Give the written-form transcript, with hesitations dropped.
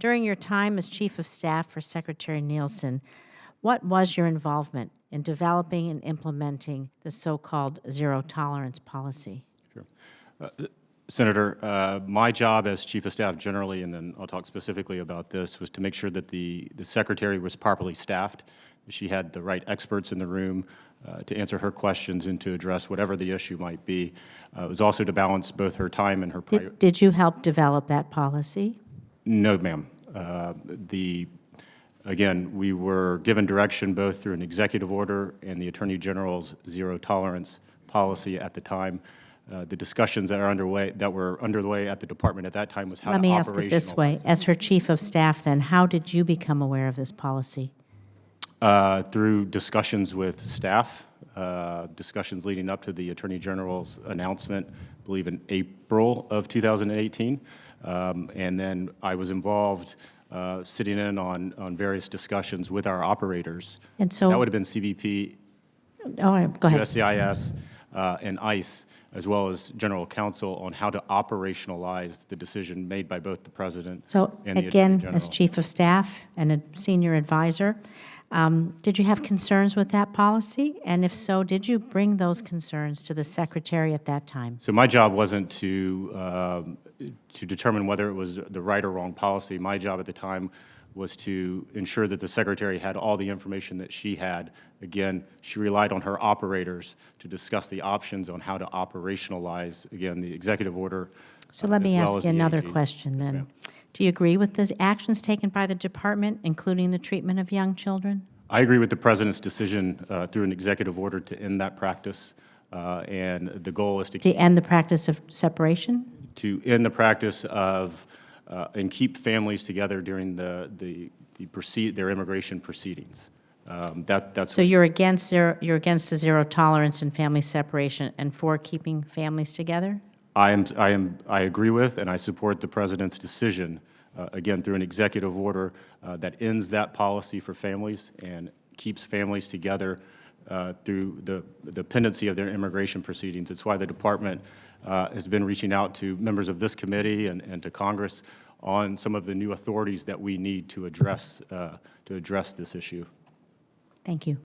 During your time as Chief of Staff for Secretary Nielsen, what was your involvement in developing and implementing the so-called zero-tolerance policy? Sure. Senator, my job as Chief of Staff generally, and then I'll talk specifically about this, was to make sure that the Secretary was properly staffed. She had the right experts in the room to answer her questions and to address whatever the issue might be. It was also to balance both her time and her priorities. Did you help develop that policy? No, ma'am. Again, we were given direction both through an executive order and the Attorney General's zero-tolerance policy at the time. The discussions that were underway at the department at that time was how to operationalize. Let me ask it this way. As her Chief of Staff, then, how did you become aware of this policy? Through discussions with staff, discussions leading up to the Attorney General's announcement, I believe in April of 2018. And then I was involved sitting in on various discussions with our operators. And so that would have been CBP, go ahead. USCIS, and ICE, as well as General Counsel, on how to operationalize the decision made by both the President So and the Attorney again, General. as Chief of Staff and a senior advisor, did you have concerns with that policy? And if so, did you bring those concerns to the Secretary at that time? So my job wasn't to determine whether it was the right or wrong policy. My job at the time was to ensure that the Secretary had all the information that she had. Again, she relied on her operators to discuss the options on how to operationalize, again, the executive order. So let me ask you another AG. question then. ma'am. Do you agree with the actions taken by the department, including the treatment of young children? I agree with the President's decision through an executive order to end that practice. And the goal is To end the practice of separation? to end the practice of and keep families together during their immigration proceedings. That's So you're against the zero tolerance and family separation and for keeping families together? I agree with and I support the President's decision, again, through an executive order that ends that policy for families and keeps families together through the pendency of their immigration proceedings. It's why the Department has been reaching out to members of this committee and to Congress on some of the new authorities that we need to address this issue. Thank you.